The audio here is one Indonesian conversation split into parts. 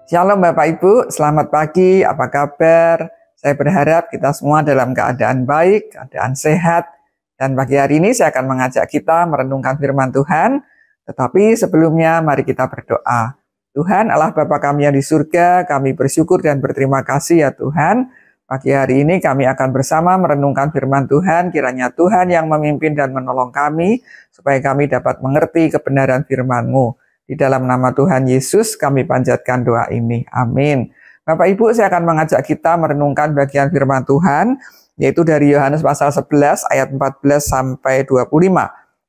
Shalom Bapak Ibu, selamat pagi, apa kabar? Saya berharap kita semua dalam keadaan baik, keadaan sehat. Dan pagi hari ini saya akan mengajak kita merenungkan firman Tuhan. Tetapi sebelumnya mari kita berdoa. Tuhan Allah Bapa kami yang di surga, kami bersyukur dan berterima kasih ya Tuhan. Pagi hari ini kami akan bersama merenungkan firman Tuhan. Kiranya Tuhan yang memimpin dan menolong kami, supaya kami dapat mengerti kebenaran firman-Mu. Di dalam nama Tuhan Yesus kami panjatkan doa ini. Amin. Bapak Ibu, saya akan mengajak kita merenungkan bagian firman Tuhan, yaitu dari Yohanes pasal 11 ayat 14 sampai 25.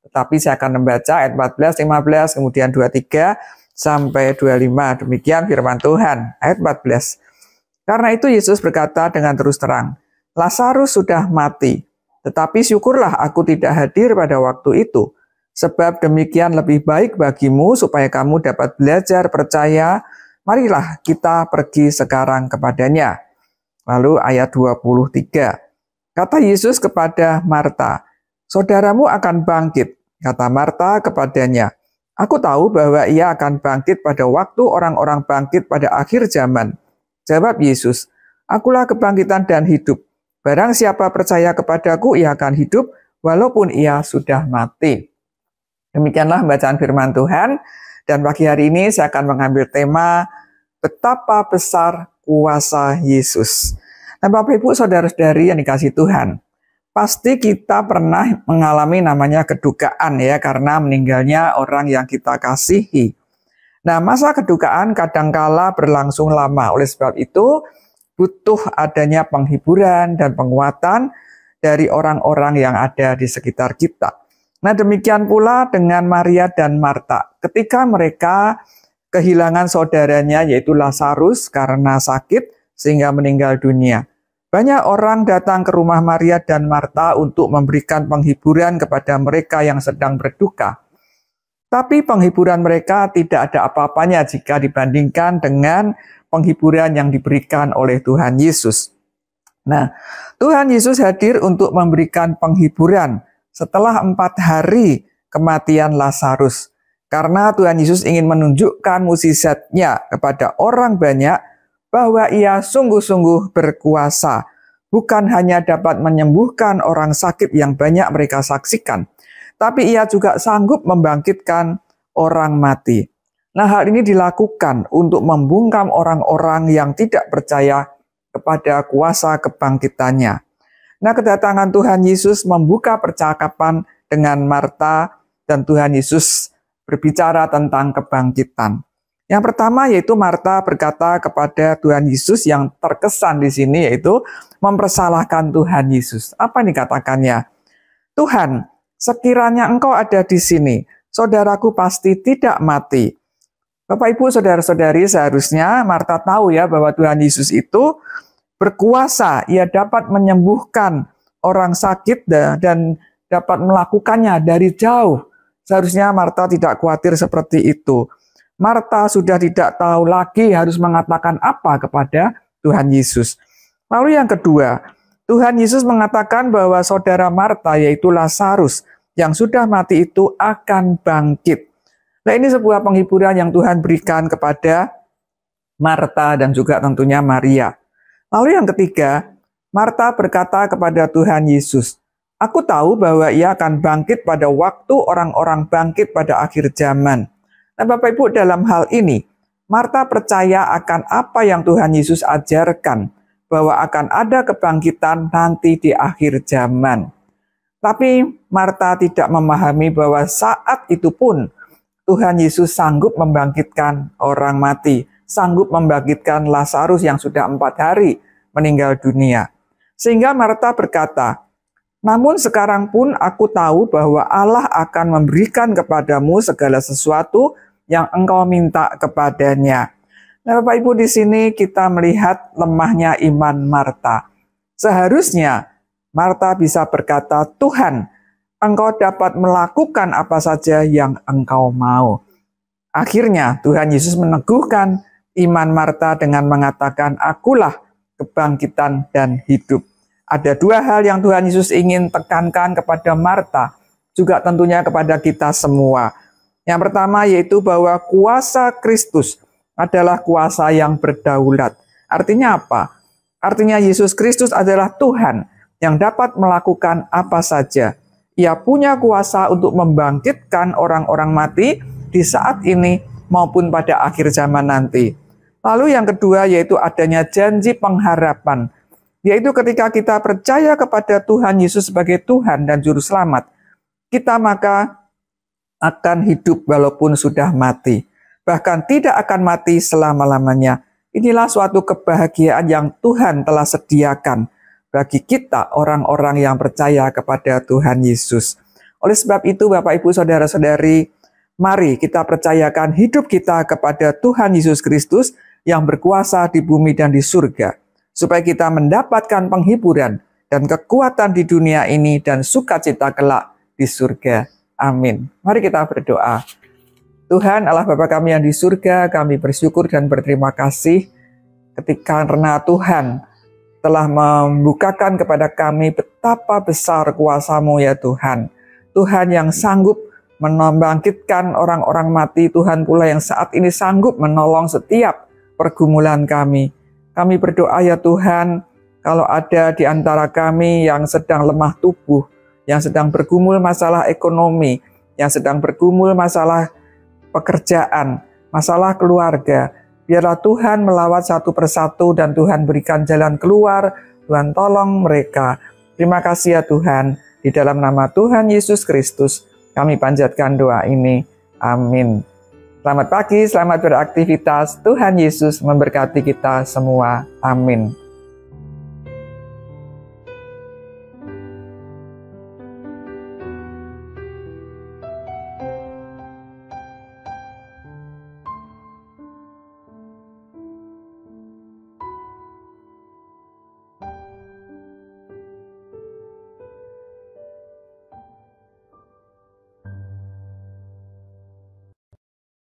Tetapi saya akan membaca ayat 14, 15, kemudian 23 sampai 25. Demikian firman Tuhan. Ayat 14. Karena itu Yesus berkata dengan terus terang, Lazarus sudah mati, tetapi syukurlah aku tidak hadir pada waktu itu. Sebab demikian lebih baik bagimu supaya kamu dapat belajar percaya. Marilah kita pergi sekarang kepadanya. Lalu ayat 23. Kata Yesus kepada Marta, saudaramu akan bangkit. Kata Marta kepadanya, aku tahu bahwa ia akan bangkit pada waktu orang-orang bangkit pada akhir zaman. Jawab Yesus, akulah kebangkitan dan hidup. Barang siapa percaya kepadaku, ia akan hidup walaupun ia sudah mati. Demikianlah bacaan firman Tuhan, dan pagi hari ini saya akan mengambil tema betapa besar kuasa Yesus. Nah Bapak Ibu saudara-saudari yang dikasihi Tuhan, pasti kita pernah mengalami namanya kedukaan ya, karena meninggalnya orang yang kita kasihi. Nah masa kedukaan kadangkala berlangsung lama, oleh sebab itu butuh adanya penghiburan dan penguatan dari orang-orang yang ada di sekitar kita. Nah demikian pula dengan Maria dan Marta. Ketika mereka kehilangan saudaranya yaitu Lazarus karena sakit sehingga meninggal dunia. Banyak orang datang ke rumah Maria dan Marta untuk memberikan penghiburan kepada mereka yang sedang berduka. Tapi penghiburan mereka tidak ada apa-apanya jika dibandingkan dengan penghiburan yang diberikan oleh Tuhan Yesus. Nah, Tuhan Yesus hadir untuk memberikan penghiburan setelah 4 hari kematian Lazarus. Karena Tuhan Yesus ingin menunjukkan mukjizatnya kepada orang banyak bahwa ia sungguh-sungguh berkuasa. Bukan hanya dapat menyembuhkan orang sakit yang banyak mereka saksikan, tapi ia juga sanggup membangkitkan orang mati. Nah, hal ini dilakukan untuk membungkam orang-orang yang tidak percaya kepada kuasa kebangkitannya. Nah, kedatangan Tuhan Yesus membuka percakapan dengan Marta dan Tuhan Yesus berbicara tentang kebangkitan. Yang pertama yaitu Marta berkata kepada Tuhan Yesus yang terkesan di sini yaitu mempersalahkan Tuhan Yesus. Apa ini katakannya? Tuhan, sekiranya Engkau ada di sini, saudaraku pasti tidak mati. Bapak Ibu saudara-saudari, seharusnya Marta tahu ya bahwa Tuhan Yesus itu berkuasa, ia dapat menyembuhkan orang sakit dan dapat melakukannya dari jauh. Seharusnya Marta tidak khawatir seperti itu. Marta sudah tidak tahu lagi harus mengatakan apa kepada Tuhan Yesus. Lalu yang kedua, Tuhan Yesus mengatakan bahwa saudara Marta yaitu Lazarus yang sudah mati itu akan bangkit. Nah ini sebuah penghiburan yang Tuhan berikan kepada Marta dan juga tentunya Maria. Lalu yang ketiga, Marta berkata kepada Tuhan Yesus, aku tahu bahwa ia akan bangkit pada waktu orang-orang bangkit pada akhir zaman. Nah Bapak Ibu dalam hal ini, Marta percaya akan apa yang Tuhan Yesus ajarkan, bahwa akan ada kebangkitan nanti di akhir zaman. Tapi Marta tidak memahami bahwa saat itu pun Tuhan Yesus sanggup membangkitkan orang mati, sanggup membangkitkan Lazarus yang sudah 4 hari meninggal dunia. Sehingga Marta berkata, namun sekarang pun aku tahu bahwa Allah akan memberikan kepadamu segala sesuatu yang engkau minta kepadanya. Nah Bapak Ibu di sini kita melihat lemahnya iman Marta. Seharusnya Marta bisa berkata, Tuhan, Engkau dapat melakukan apa saja yang Engkau mau. Akhirnya Tuhan Yesus meneguhkan iman Marta dengan mengatakan, akulah kebangkitan dan hidup. Ada 2 hal yang Tuhan Yesus ingin tekankan kepada Marta, juga tentunya kepada kita semua. Yang pertama yaitu bahwa kuasa Kristus adalah kuasa yang berdaulat. Artinya apa? Artinya Yesus Kristus adalah Tuhan yang dapat melakukan apa saja. Ia punya kuasa untuk membangkitkan orang-orang mati di saat ini maupun pada akhir zaman nanti. Lalu yang kedua yaitu adanya janji pengharapan, yaitu ketika kita percaya kepada Tuhan Yesus sebagai Tuhan dan Juru Selamat, kita maka akan hidup walaupun sudah mati. Bahkan tidak akan mati selama-lamanya. Inilah suatu kebahagiaan yang Tuhan telah sediakan bagi kita orang-orang yang percaya kepada Tuhan Yesus. Oleh sebab itu Bapak Ibu Saudara-saudari, mari kita percayakan hidup kita kepada Tuhan Yesus Kristus yang berkuasa di bumi dan di surga, supaya kita mendapatkan penghiburan dan kekuatan di dunia ini dan sukacita kelak di surga. Amin. Mari kita berdoa. Tuhan Allah Bapa kami yang di surga, kami bersyukur dan berterima kasih karena Tuhan telah membukakan kepada kami betapa besar kuasa-Mu ya Tuhan. Tuhan yang sanggup membangkitkan orang-orang mati, Tuhan pula yang saat ini sanggup menolong setiap pergumulan kami. Kami berdoa ya Tuhan, kalau ada di antara kami yang sedang lemah tubuh, yang sedang bergumul masalah ekonomi, yang sedang bergumul masalah pekerjaan, masalah keluarga, biarlah Tuhan melawat satu persatu dan Tuhan berikan jalan keluar, Tuhan tolong mereka. Terima kasih ya Tuhan, di dalam nama Tuhan Yesus Kristus, kami panjatkan doa ini. Amin. Selamat pagi, selamat beraktivitas. Tuhan Yesus memberkati kita semua. Amin.